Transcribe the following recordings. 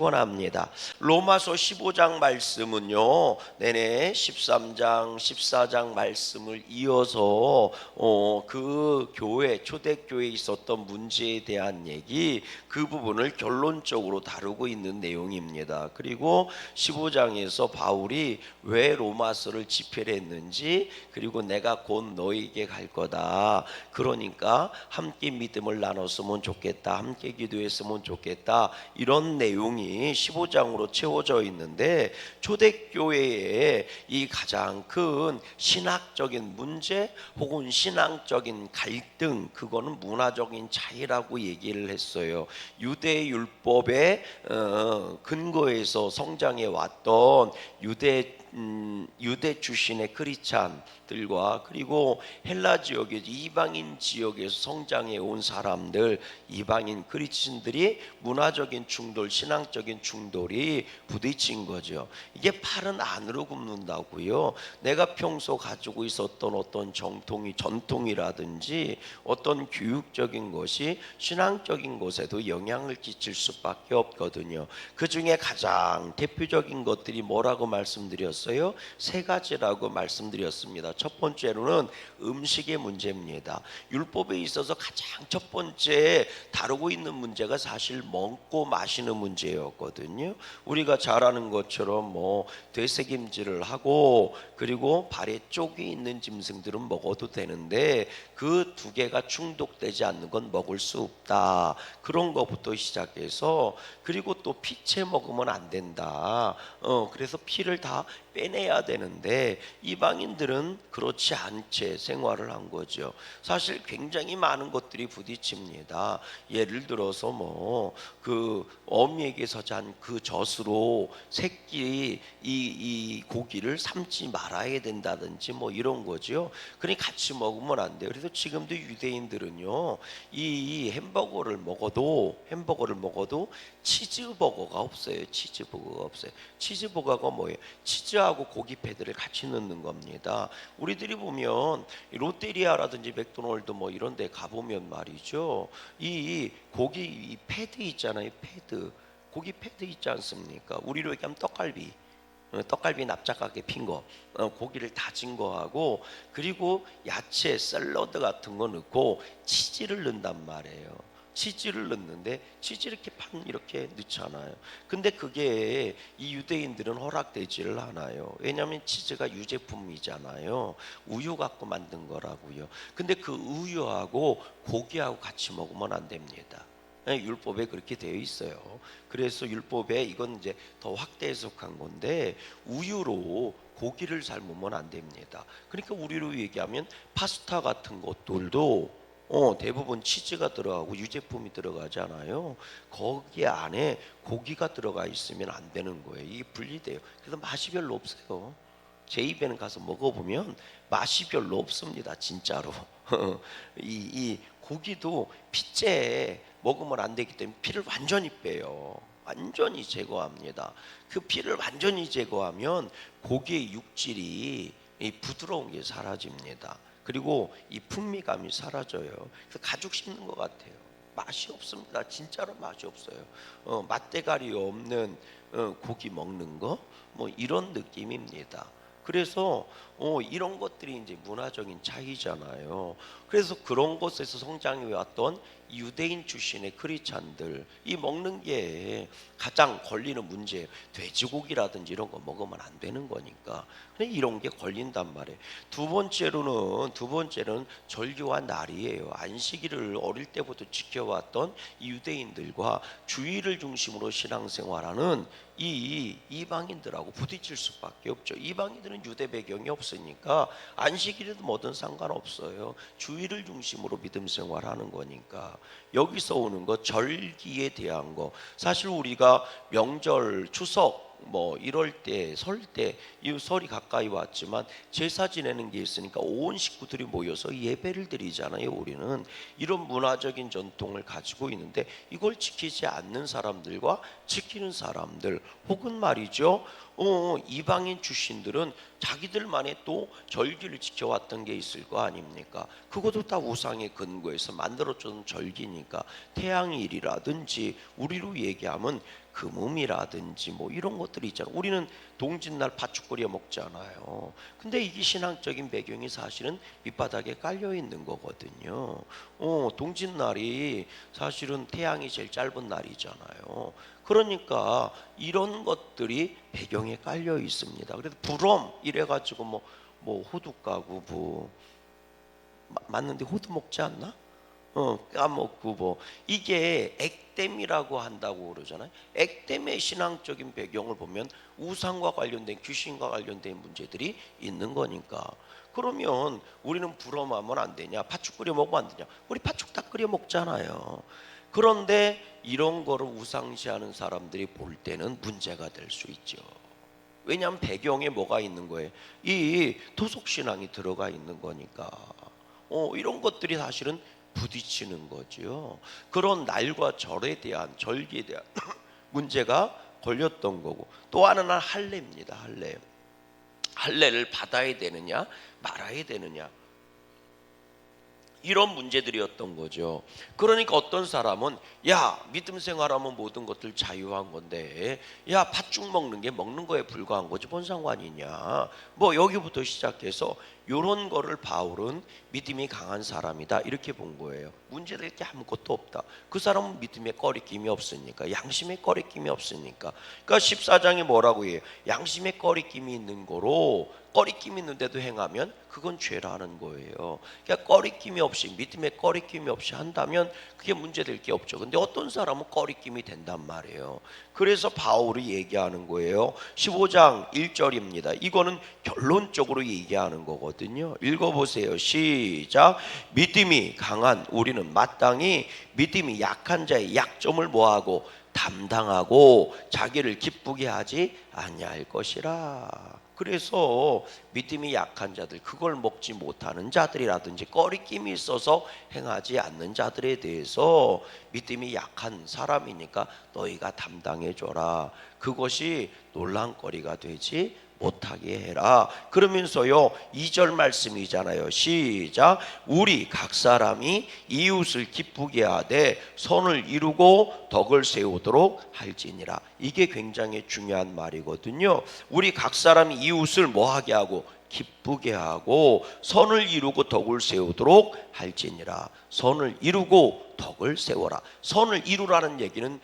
원합니다. 로마서 15장 말씀은요, 내내 13장, 14장 말씀을 이어서 그 교회, 초대교회에 있었던 문제에 대한 얘기, 그 부분을 결론적으로 다루고 있는 내용입니다. 그리고 15장에서 바울이 왜 로마서를 집필 했는지, 그리고 내가 곧 너에게 갈 거다. 그러니까 함께 믿음을 나눴으면 좋겠다. 함께 기도했으면 좋겠다. 이런 내용이 15장으로 채워져 있는데, 초대교회의 이 가장 큰 신학적인 문제 혹은 신앙적인 갈등, 그거는 문화적인 차이라고 얘기를 했어요. 유대 율법의 근거에서 성장해 왔던 유대 출신의 크리스찬들과, 그리고 헬라 지역의 이방인 지역에서 성장해 온 사람들, 이방인 크리스찬들이 문화적인 충돌, 신앙적인 충돌이 부딪힌 거죠. 이게 팔은 안으로 굽는다고요. 내가 평소 가지고 있었던 어떤 전통이라든지 어떤 교육적인 것이 신앙적인 것에도 영향을 끼칠 수밖에 없거든요. 그 중에 가장 대표적인 것들이 뭐라고 말씀드렸어요? 세 가지라고 말씀드렸습니다. 첫 번째로는 음식의 문제입니다. 율법에 있어서 가장 첫 번째 다루고 있는 문제가 사실 먹고 마시는 문제였거든요. 우리가 잘 아는 것처럼 되새김질을 하고, 그리고 발에 쪽이 있는 짐승들은 먹어도 되는데 그 두 개가 충독되지 않는 건 먹을 수 없다. 그런 것부터 시작해서, 그리고 또 피채 먹으면 안 된다. 그래서 피를 다 빼내야 되는데 이방인들은 그렇지 않게 생활을 한 거죠. 사실 굉장히 많은 것들이 부딪힙니다. 예를 들어서 그 어미에게서 잔 그 젖으로 새끼 이 고기를 삶지 말아야 된다든지 이런 거죠. 그러니 같이 먹으면 안 돼요. 그래서 지금도 유대인들은요, 이 햄버거를 먹어도 치즈버거가 없어요. 치즈버거가 없어요. 치즈버거가 뭐예요? 치즈하고 고기 패드를 같이 넣는 겁니다. 우리들이 보면 롯데리아라든지 맥도날드 이런 데 가보면 말이죠, 이 고기 이 패드 있잖아요. 패드, 고기 패드 있지 않습니까? 우리로 얘기하면 떡갈비 납작하게 핀 거, 고기를 다진 거하고, 그리고 야채, 샐러드 같은 거 넣고 치즈를 넣는단 말이에요. 치즈를 넣는데 치즈 이렇게 넣잖아요. 근데 그게 이 유대인들은 허락되지를 않아요. 왜냐하면 치즈가 유제품이잖아요. 우유 갖고 만든 거라고요. 근데 그 우유하고 고기하고 같이 먹으면 안 됩니다. 율법에 그렇게 되어 있어요. 그래서 율법에 이건 이제 더 확대 해석한 건데, 우유로 고기를 삶으면 안 됩니다. 그러니까 우리로 얘기하면 파스타 같은 것들도 대부분 치즈가 들어가고 유제품이 들어가잖아요. 거기 안에 고기가 들어가 있으면 안 되는 거예요. 이게 분리돼요. 그래서 맛이 별로 없어요. 제 입에는 가서 먹어보면 맛이 별로 없습니다. 진짜로. 이 고기도 피째 먹으면 안 되기 때문에 피를 완전히 빼요. 완전히 제거합니다. 그 피를 완전히 제거하면 고기의 육질이 부드러운 게 사라집니다. 그리고 이 풍미감이 사라져요. 그래서 가죽 씹는 것 같아요. 맛이 없습니다. 진짜로 맛이 없어요. 맛대가리 없는 고기 먹는 거 이런 느낌입니다. 그래서 이런 것들이 이제 문화적인 차이잖아요. 그래서 그런 곳에서 성장해 왔던 유대인 출신의 크리스찬들, 이 먹는 게 가장 걸리는 문제예요. 돼지고기라든지 이런 거 먹으면 안 되는 거니까. 근데 이런 게 걸린단 말이에요. 두 번째로는 절기와 날이에요. 안식일을 어릴 때부터 지켜왔던 유대인들과 주일을 중심으로 신앙생활하는 이 이방인들하고 부딪힐 수밖에 없죠. 이방인들은 유대 배경이 없으니까 안식일에도 뭐든 상관없어요. 주일을 중심으로 믿음 생활하는 거니까. 여기서 오는 거, 절기에 대한 거, 사실 우리가 명절, 추석 이럴 때, 설 때, 이 설이 가까이 왔지만 제사 지내는 게 있으니까 온 식구들이 모여서 예배를 드리잖아요. 우리는 이런 문화적인 전통을 가지고 있는데, 이걸 지키지 않는 사람들과 지키는 사람들, 혹은 말이죠, 이방인 출신들은 자기들만의 또 절기를 지켜왔던 게 있을 거 아닙니까? 그것도 다 우상의 근거에서 만들어준 절기니까, 태양일이라든지 우리로 얘기하면 금음이라든지 뭐 이런 것들이 있잖아요. 우리는 동짓날 팥죽 끓여 먹잖아요. 근데 이게 신앙적인 배경이 사실은 밑바닥에 깔려 있는 거거든요. 동짓날이 사실은 태양이 제일 짧은 날이잖아요. 그러니까 이런 것들이 배경에 깔려 있습니다. 그래서 불엄 이래가지고 뭐 호두 까고 뭐 맞는데 호두 먹지 않나? 까먹고 뭐 이게 액땜이라고 한다고 그러잖아요. 액땜의 신앙적인 배경을 보면 우상과 관련된 귀신과 관련된 문제들이 있는 거니까. 그러면 우리는 불엄하면 안 되냐? 팥죽 끓여 먹으면 안 되냐? 우리 팥죽 다 끓여 먹잖아요. 그런데 이런 거를 우상시하는 사람들이 볼 때는 문제가 될 수 있죠. 왜냐하면 배경에 뭐가 있는 거예요? 이 토속신앙이 들어가 있는 거니까. 이런 것들이 사실은 부딪히는 거죠. 그런 날과 절에 대한 절기에 대한 문제가 걸렸던 거고, 또 하나는 할례입니다. 할례를 받아야 되느냐 말아야 되느냐, 이런 문제들이었던 거죠. 그러니까 어떤 사람은 야, 믿음 생활하면 모든 것들 자유한 건데 야, 팥죽 먹는 게 먹는 거에 불과한 거지 뭔 상관이냐, 뭐 여기부터 시작해서 요런 거를 바울은 믿음이 강한 사람이다 이렇게 본 거예요. 문제될 게 아무것도 없다. 그 사람은 믿음에 꺼리낌이 없으니까, 양심에 꺼리낌이 없으니까. 그러니까 14장에 뭐라고 해요? 양심에 꺼리낌이 있는 거로, 꺼리낌 있는데도 행하면 그건 죄라는 거예요. 그러니까 꺼리낌이 없이, 믿음에 꺼리낌이 없이 한다면 그게 문제될 게 없죠. 근데 어떤 사람은 꺼리낌이 된단 말이에요. 그래서 바울이 얘기하는 거예요. 15장 1절입니다. 이거는 결론적으로 얘기하는 거거든요. 읽어보세요. 시작. 믿음이 강한 우리는 마땅히 믿음이 약한 자의 약점을 뭐하고 담당하고 자기를 기쁘게 하지 아니할 것이라. 그래서 믿음이 약한 자들, 그걸 먹지 못하는 자들이라든지 꺼리낌이 있어서 행하지 않는 자들에 대해서 믿음이 약한 사람이니까 너희가 담당해 줘라. 그것이 논란거리가 되지 못하게 해라. 그러면서요 2절 말씀이잖아요. 시작. 우리 각 사람이 이웃을 기쁘게 하되 선을 이루고 덕을 세우도록 할지니라. 이게 굉장히 중요한 말이거든요. 우리 각 사람이 이웃을 뭐하게 하고 기쁘게 하고 선을 이루고 덕을 세우도록 할지니라. 선을 이루고 덕을 세워라. 선을 이루라는 얘기는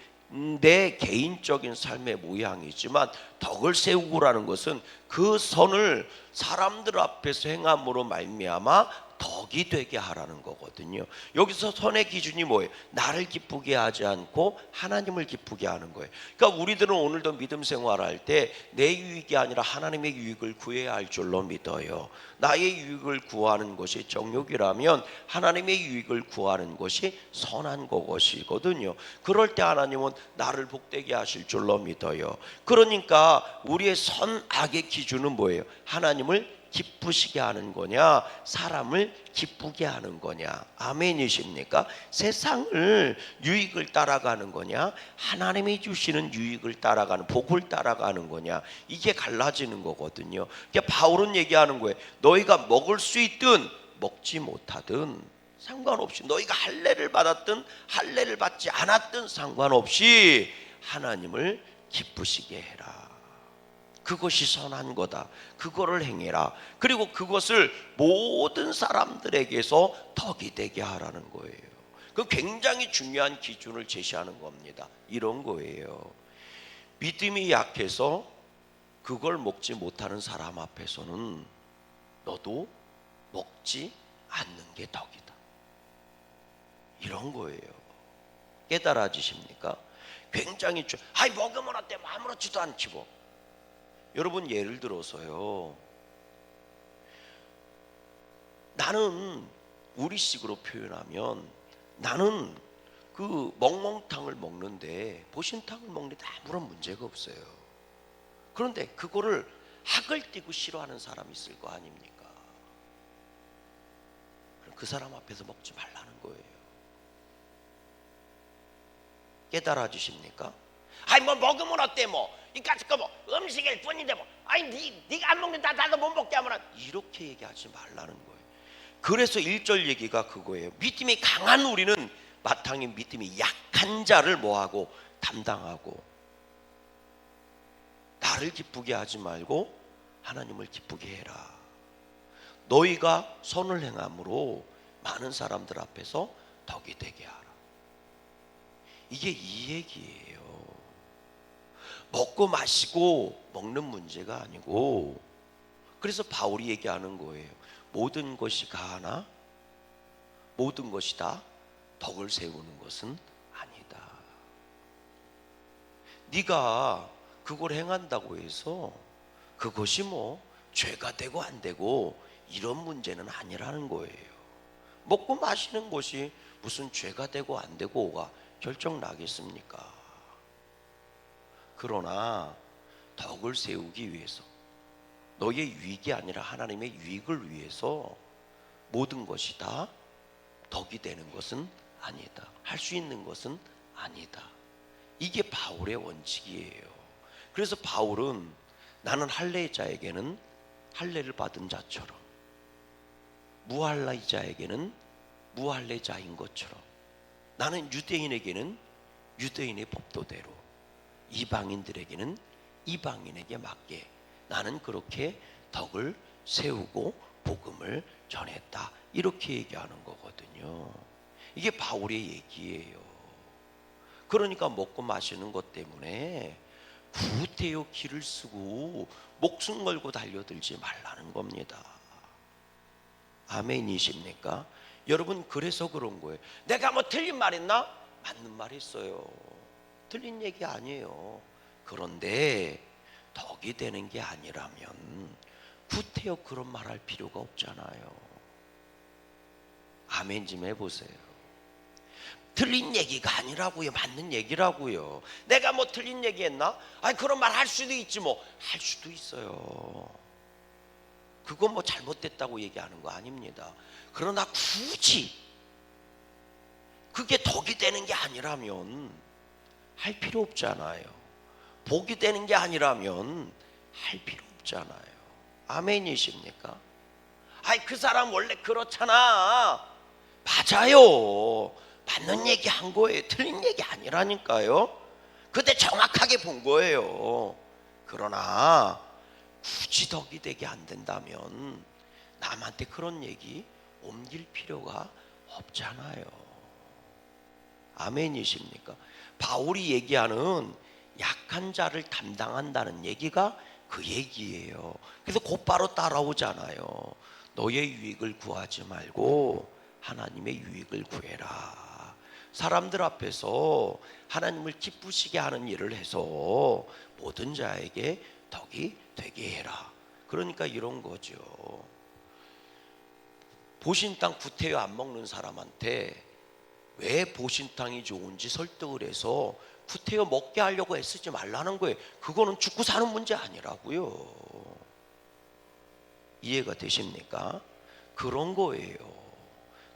내 개인적인 삶의 모양이지만 덕을 세우고라는 것은 그 선을 사람들 앞에서 행함으로 말미암아 덕이 되게 하라는 거거든요. 여기서 선의 기준이 뭐예요? 나를 기쁘게 하지 않고 하나님을 기쁘게 하는 거예요. 그러니까 우리들은 오늘도 믿음 생활할 때 내 유익이 아니라 하나님의 유익을 구해야 할 줄로 믿어요. 나의 유익을 구하는 것이 정욕이라면 하나님의 유익을 구하는 것이 선한 것이거든요. 그럴 때 하나님은 나를 복되게 하실 줄로 믿어요. 그러니까 우리의 선악의 기준은 뭐예요? 하나님을 기쁘시게 하는 거냐, 사람을 기쁘게 하는 거냐. 아멘이십니까? 세상을 유익을 따라가는 거냐, 하나님이 주시는 유익을 따라가는, 복을 따라가는 거냐, 이게 갈라지는 거거든요. 그러니까 바울은 얘기하는 거예요. 너희가 먹을 수 있든 먹지 못하든 상관없이, 너희가 할례를 받았든 할례를 받지 않았든 상관없이 하나님을 기쁘시게 해라. 그것이 선한 거다. 그거를 행해라. 그리고 그것을 모든 사람들에게서 덕이 되게 하라는 거예요. 그 굉장히 중요한 기준을 제시하는 겁니다. 이런 거예요. 믿음이 약해서 그걸 먹지 못하는 사람 앞에서는 너도 먹지 않는 게 덕이다. 이런 거예요. 깨달아지십니까? 굉장히 아이 먹으면 어때? 뭐 아무렇지도 않지 뭐. 여러분 예를 들어서요, 나는 우리식으로 표현하면 나는 그 멍멍탕을 먹는데 보신탕을 먹는데 아무런 문제가 없어요. 그런데 그거를 학을 띠고 싫어하는 사람이 있을 거 아닙니까? 그 사람 앞에서 먹지 말라는 거예요. 깨달아지십니까? 아이 뭐 먹으면 어때 뭐 이까짓 거 뭐 음식일 뿐인데 뭐 아이 네가 안 먹는다 나도 못 먹게 하면 이렇게 얘기하지 말라는 거예요. 그래서 1절 얘기가 그거예요. 믿음이 강한 우리는 마땅히 믿음이 약한 자를 뭐하고 담당하고 나를 기쁘게 하지 말고 하나님을 기쁘게 해라. 너희가 선을 행함으로 많은 사람들 앞에서 덕이 되게 하라. 이게 이 얘기예요. 먹고 마시고 먹는 문제가 아니고, 그래서 바울이 얘기하는 거예요. 모든 것이 가하나 모든 것이 다 덕을 세우는 것은 아니다. 네가 그걸 행한다고 해서 그것이 뭐 죄가 되고 안 되고 이런 문제는 아니라는 거예요. 먹고 마시는 것이 무슨 죄가 되고 안 되고가 결정 나겠습니까? 그러나 덕을 세우기 위해서, 너의 유익이 아니라 하나님의 유익을 위해서 모든 것이 다 덕이 되는 것은 아니다. 할 수 있는 것은 아니다. 이게 바울의 원칙이에요. 그래서 바울은 나는 할례자에게는 할례를 받은 자처럼, 무할례자에게는 무할례자인 것처럼, 나는 유대인에게는 유대인의 법도대로, 이방인들에게는 이방인에게 맞게 나는 그렇게 덕을 세우고 복음을 전했다. 이렇게 얘기하는 거거든요. 이게 바울의 얘기예요. 그러니까 먹고 마시는 것 때문에 구태여 길을 쓰고 목숨 걸고 달려들지 말라는 겁니다. 아멘이십니까? 여러분, 그래서 그런 거예요. 내가 뭐 틀린 말 했나? 맞는 말 했어요. 틀린 얘기 아니에요. 그런데 덕이 되는 게 아니라면 구태여 그런 말 할 필요가 없잖아요. 아멘 좀 해보세요. 틀린 얘기가 아니라고요. 맞는 얘기라고요. 내가 뭐 틀린 얘기 했나? 아니, 그런 말 할 수도 있지 뭐. 할 수도 있어요. 그건 뭐 잘못됐다고 얘기하는 거 아닙니다. 그러나 굳이 그게 덕이 되는 게 아니라면 할 필요 없잖아요. 복이 되는 게 아니라면 할 필요 없잖아요. 아멘이십니까? 아이, 그 사람 원래 그렇잖아. 맞아요. 맞는 얘기 한 거예요. 틀린 얘기 아니라니까요. 그때 정확하게 본 거예요. 그러나 굳이 덕이 되게 안 된다면 남한테 그런 얘기 옮길 필요가 없잖아요. 아멘이십니까? 바울이 얘기하는 약한 자를 담당한다는 얘기가 그 얘기예요. 그래서 곧바로 따라오잖아요. 너의 유익을 구하지 말고 하나님의 유익을 구해라. 사람들 앞에서 하나님을 기쁘시게 하는 일을 해서 모든 자에게 덕이 되게 해라. 그러니까 이런 거죠. 보신탕 구태여 안 먹는 사람한테 왜 보신탕이 좋은지 설득을 해서 구태여 먹게 하려고 애쓰지 말라는 거예요. 그거는 죽고 사는 문제 아니라고요. 이해가 되십니까? 그런 거예요.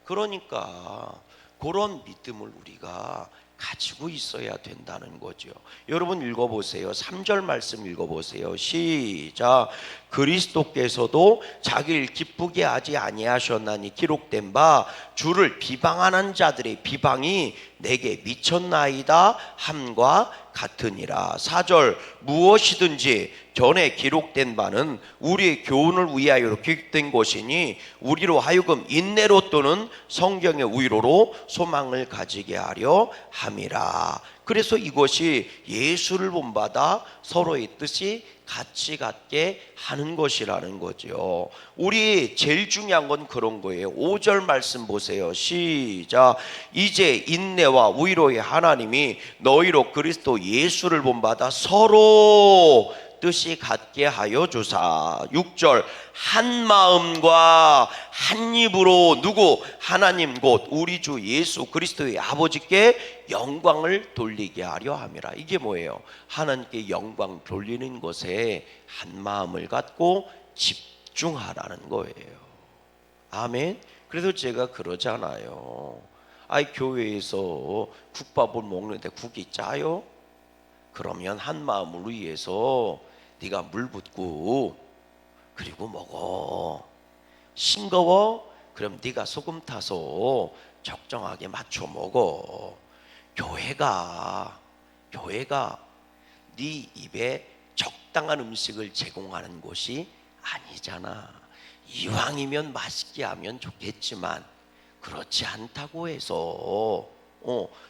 그러니까 그런 믿음을 우리가 가지고 있어야 된다는 거죠. 여러분 읽어보세요. 3절 말씀 읽어보세요. 시작. 그리스도께서도 자기를 기쁘게 하지 아니하셨나니 기록된 바 주를 비방하는 자들의 비방이 내게 미쳤나이다 함과 같으니라. 4절. 무엇이든지 전에 기록된 바는 우리의 교훈을 위하여 기록된 것이니 우리로 하여금 인내로 또는 성경의 위로로 소망을 가지게 하려 함이라. 그래서 이것이 예수를 본받아 서로의 뜻이 같이 갖게 하는 것이라는 거죠. 우리 제일 중요한 건 그런 거예요. 5절 말씀 보세요. 시작. 이제 인내와 위로의 하나님이 너희로 그리스도 예수를 본받아 서로 뜻이 같게 하여 주사. 6절. 한 마음과 한 입으로 누구? 하나님 곧 우리 주 예수 그리스도의 아버지께 영광을 돌리게 하려 함이라. 이게 뭐예요? 하나님께 영광 돌리는 것에 한 마음을 갖고 집중하라는 거예요. 아멘. 그래서 제가 그러잖아요. 아이, 교회에서 국밥을 먹는데 국이 짜요? 그러면 한 마음을 위해서 네가 물 붓고 그리고 먹어. 싱거워? 그럼 네가 소금 타서 적정하게 맞춰 먹어. 교회가 네 입에 식당한 음식을 제공하는 곳이 아니잖아. 이왕이면 맛있게 하면 좋겠지만 그렇지 않다고 해서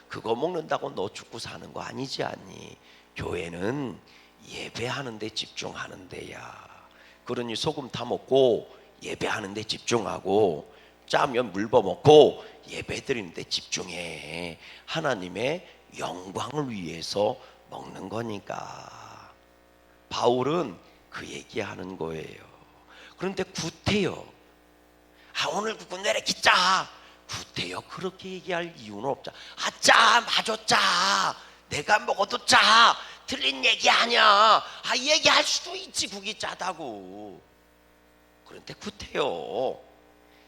그거 먹는다고 너 죽고 사는 거 아니지 않니? 교회는 예배하는 데 집중하는 데야. 그러니 소금 타 먹고 예배하는 데 집중하고, 짜면 물버 먹고 예배 드리는 데 집중해. 하나님의 영광을 위해서 먹는 거니까. 바울은 그 얘기하는 거예요. 그런데 구태여, 오늘 내려 기짜 구태여, 그렇게 얘기할 이유는 없자. 맞아 짜, 내가 먹어도 짜, 틀린 얘기 아니야. 얘기할 수도 있지, 국이 짜다고. 그런데 구태여,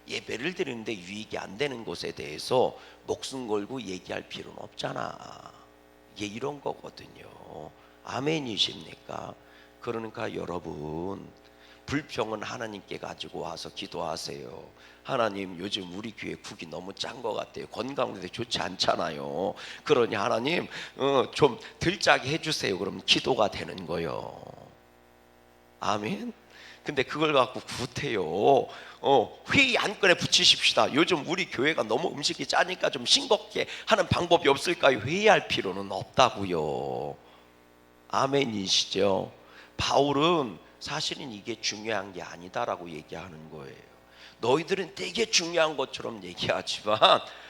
예배를 드리는데 유익이 안 되는 것에 대해서 목숨 걸고 얘기할 필요는 없잖아. 이게 이런 거거든요. 아멘이십니까? 그러니까 여러분, 불평은 하나님께 가지고 와서 기도하세요. 하나님, 요즘 우리 교회 국이 너무 짠 것 같아요. 건강에 좋지 않잖아요. 그러니 하나님 좀 덜 짜게 해주세요. 그러면 기도가 되는 거예요. 아멘. 근데 그걸 갖고 구태여 회의 안건에 붙이십시다. 요즘 우리 교회가 너무 음식이 짜니까 좀 싱겁게 하는 방법이 없을까요? 회의할 필요는 없다고요. 아멘이시죠? 바울은 사실은 이게 중요한 게 아니다라고 얘기하는 거예요. 너희들은 되게 중요한 것처럼 얘기하지만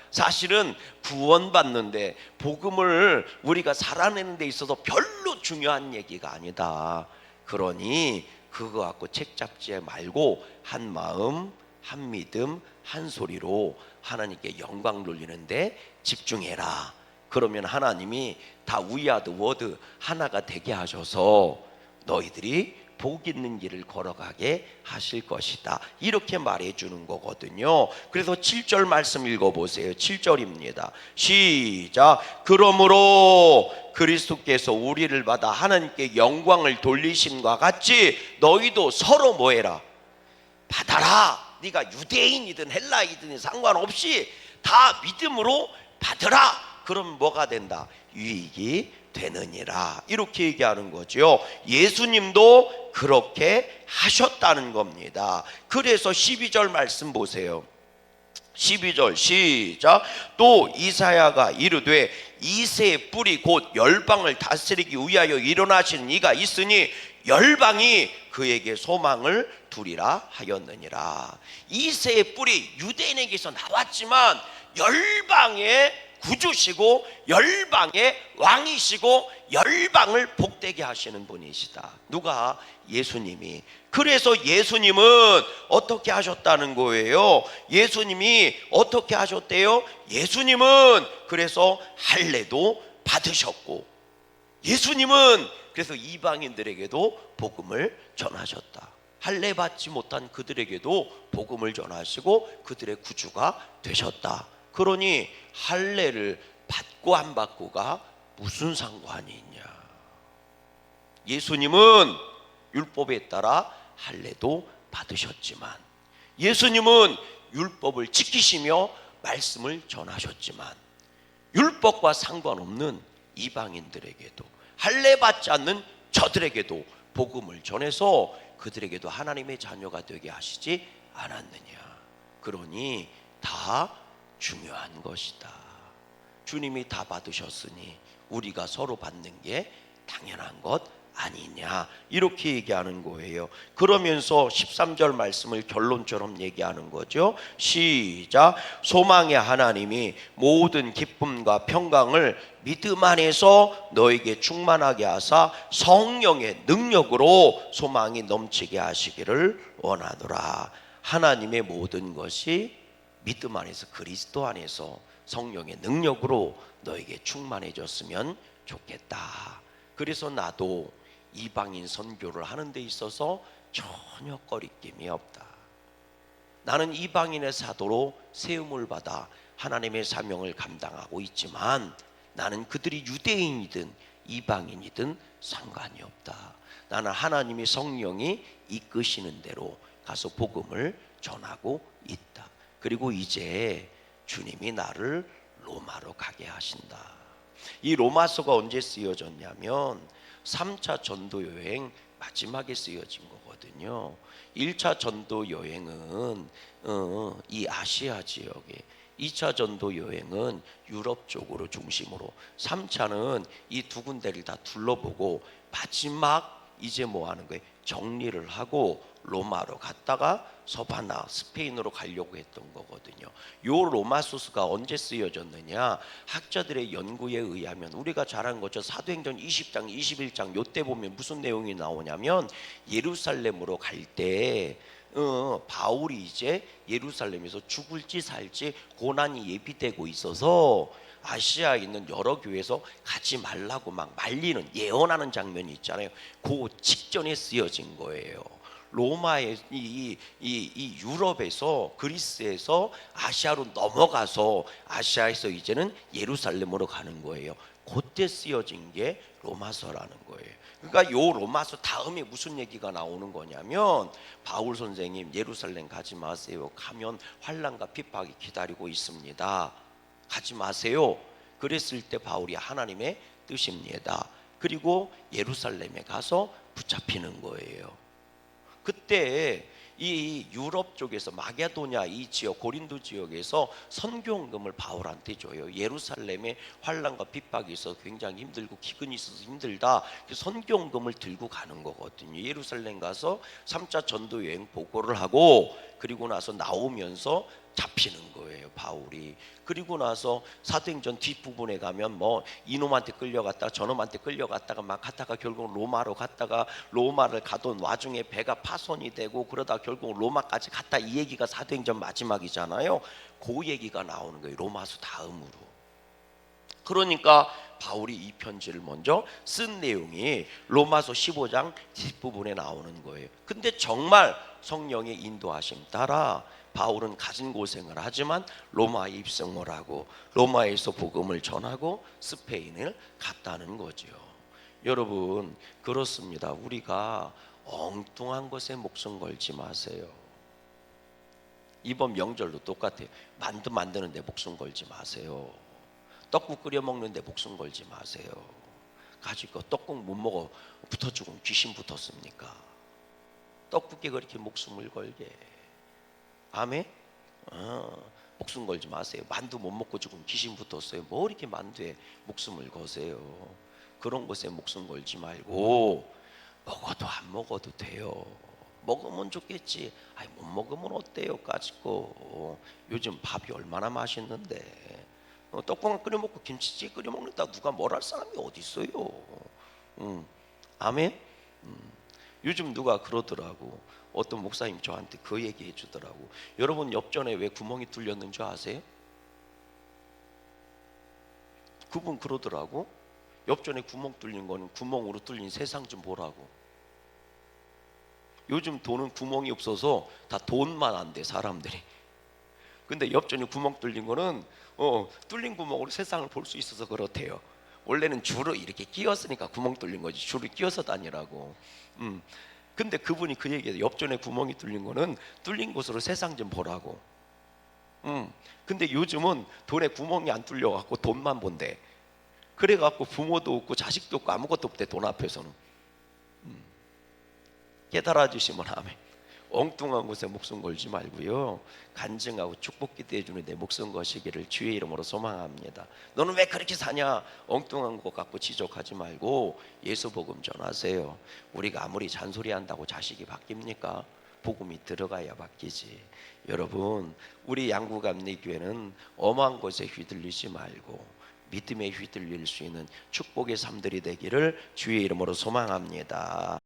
사실은 구원받는데, 복음을 우리가 살아내는 데 있어서 별로 중요한 얘기가 아니다. 그러니 그거 갖고 책 잡지 말고 한 마음, 한 믿음, 한 소리로 하나님께 영광 돌리는데 집중해라. 그러면 하나님이 다 위아드 워드 하나가 되게 하셔서 너희들이 복 있는 길을 걸어가게 하실 것이다. 이렇게 말해주는 거거든요. 그래서 7절 말씀 읽어보세요. 7절입니다. 시작. 그러므로 그리스도께서 우리를 받아 하나님께 영광을 돌리심과 같이 너희도 서로 뭐해라? 받아라. 네가 유대인이든 헬라이든 상관없이 다 믿음으로 받으라. 그럼 뭐가 된다? 유익이 되느니라. 이렇게 얘기하는 거죠. 예수님도 그렇게 하셨다는 겁니다. 그래서 12절 말씀 보세요. 12절 시작. 또 이사야가 이르되 이새의 뿔이 곧 열방을 다스리기 위하여 일어나신 이가 있으니 열방이 그에게 소망을 두리라 하였느니라. 이새의 뿔이 유대인에게서 나왔지만 열방의 구주시고 열방의 왕이시고 열방을 복되게 하시는 분이시다. 누가? 예수님이. 그래서 예수님은 어떻게 하셨다는 거예요? 예수님이 어떻게 하셨대요? 예수님은 그래서 할례도 받으셨고, 예수님은 그래서 이방인들에게도 복음을 전하셨다. 할례 받지 못한 그들에게도 복음을 전하시고 그들의 구주가 되셨다. 그러니 할례를 받고 안 받고가 무슨 상관이 있냐? 예수님은 율법에 따라 할례도 받으셨지만, 예수님은 율법을 지키시며 말씀을 전하셨지만, 율법과 상관없는 이방인들에게도, 할례 받지 않는 저들에게도 복음을 전해서 그들에게도 하나님의 자녀가 되게 하시지 않았느냐? 그러니 다 중요한 것이다. 주님이 다 받으셨으니 우리가 서로 받는 게 당연한 것 아니냐, 이렇게 얘기하는 거예요. 그러면서 13절 말씀을 결론처럼 얘기하는 거죠. 시작. 소망의 하나님이 모든 기쁨과 평강을 믿음 안에서 너에게 충만하게 하사 성령의 능력으로 소망이 넘치게 하시기를 원하노라. 하나님의 모든 것이 믿음 안에서, 그리스도 안에서 성령의 능력으로 너에게 충만해졌으면 좋겠다. 그래서 나도 이방인 선교를 하는 데 있어서 전혀 거리낌이 없다. 나는 이방인의 사도로 세움을 받아 하나님의 사명을 감당하고 있지만 나는 그들이 유대인이든 이방인이든 상관이 없다. 나는 하나님의 성령이 이끄시는 대로 가서 복음을 전하고 있다. 그리고 이제 주님이 나를 로마로 가게 하신다. 이 로마서가 언제 쓰여졌냐면 3차 전도 여행 마지막에 쓰여진 거거든요. 1차 전도 여행은 이 아시아 지역에, 2차 전도 여행은 유럽 쪽으로 중심으로, 3차는 이 두 군데를 다 둘러보고 마지막 이제 뭐 하는 거예요? 정리를 하고 로마로 갔다가 서바나 스페인으로 가려고 했던 거거든요. 요 로마서가 언제 쓰여졌느냐? 학자들의 연구에 의하면 우리가 잘 아는 거죠. 사도행전 20장, 21장 요때 보면 무슨 내용이 나오냐면 예루살렘으로 갈 때 바울이 이제 예루살렘에서 죽을지 살지 고난이 예비되고 있어서 아시아에 있는 여러 교회에서 가지 말라고 막 말리는, 예언하는 장면이 있잖아요. 그 직전에 쓰여진 거예요. 로마의 이 유럽에서, 그리스에서 아시아로 넘어가서 아시아에서 이제는 예루살렘으로 가는 거예요. 그때 쓰여진 게 로마서라는 거예요. 그러니까 요 로마서 다음에 무슨 얘기가 나오는 거냐면, 바울 선생님 예루살렘 가지 마세요. 가면 환난과 핍박이 기다리고 있습니다. 가지 마세요. 그랬을 때 바울이 하나님의 뜻입니다. 그리고 예루살렘에 가서 붙잡히는 거예요. 그때 이 유럽 쪽에서 마게도냐 이 지역, 고린도 지역에서 선교헌금을 바울한테 줘요. 예루살렘에 환난과 핍박이 있어서 굉장히 힘들고 기근이 있어서 힘들다. 선교헌금을 들고 가는 거거든요. 예루살렘 가서 3차 전도 여행 보고를 하고, 그리고 나서 나오면서 잡히는 거예요, 바울이. 그리고 나서 사도행전 뒷부분에 가면 뭐 이놈한테 끌려갔다가 저놈한테 끌려갔다가 막 갔다가 결국 로마로 갔다가, 로마를 가던 와중에 배가 파손이 되고 그러다 결국 로마까지 갔다, 이 얘기가 사도행전 마지막이잖아요. 그 얘기가 나오는 거예요, 로마서 다음으로. 그러니까 바울이 이 편지를 먼저 쓴 내용이 로마서 15장 뒷부분에 나오는 거예요. 근데 정말 성령의 인도하심 따라 바울은 가진 고생을 하지만 로마에 입성을 하고 로마에서 복음을 전하고 스페인을 갔다는 거죠. 여러분, 그렇습니다. 우리가 엉뚱한 것에 목숨 걸지 마세요. 이번 명절도 똑같아요. 만두 만드는데 목숨 걸지 마세요. 떡국 끓여 먹는데 목숨 걸지 마세요. 가지고 떡국 못 먹어 붙어 죽으면 귀신 붙었습니까? 떡국에 그렇게 목숨을 걸게. 아멘? 목숨 걸지 마세요. 만두 못 먹고 죽으면 귀신 붙었어요. 뭐 이렇게 만두에 목숨을 거세요. 그런 것에 목숨 걸지 말고, 먹어도 안 먹어도 돼요. 먹으면 좋겠지. 아니 못 먹으면 어때요? 가지고 요즘 밥이 얼마나 맛있는데, 떡국만 끓여 먹고 김치찌개 끓여 먹는다 누가 뭘 할 사람이 어디 있어요? 아멘? 요즘 누가 그러더라고. 어떤 목사님 저한테 그 얘기 해주더라고. 여러분, 옆전에 왜 구멍이 뚫렸는 줄 아세요? 그분 그러더라고. 옆전에 구멍 뚫린 거는 구멍으로 뚫린 세상 좀 보라고. 요즘 돈은 구멍이 없어서 다 돈만 안 돼, 사람들이. 근데 옆전에 구멍 뚫린 거는 뚫린 구멍으로 세상을 볼 수 있어서 그렇대요. 원래는 줄을 이렇게 끼웠으니까 구멍 뚫린 거지, 줄을 끼워서 다니라고. 근데 그분이 그 얘기해요. 옆전에 구멍이 뚫린 거는 뚫린 곳으로 세상 좀 보라고. 근데 요즘은 돈에 구멍이 안 뚫려 갖고 돈만 본대. 그래 갖고 부모도 없고 자식도 없고 아무것도 없대, 돈 앞에서는. 깨달아 주시면 아멘. 엉뚱한 곳에 목숨 걸지 말고요, 간증하고 축복 기대해 주는 데 목숨 거시기를 주의 이름으로 소망합니다. 너는 왜 그렇게 사냐? 엉뚱한 것 갖고 지적하지 말고 예수 복음 전하세요. 우리가 아무리 잔소리한다고 자식이 바뀝니까? 복음이 들어가야 바뀌지. 여러분, 우리 양구감리교회는 엄한 것에 휘둘리지 말고 믿음에 휘둘릴 수 있는 축복의 삶들이 되기를 주의 이름으로 소망합니다.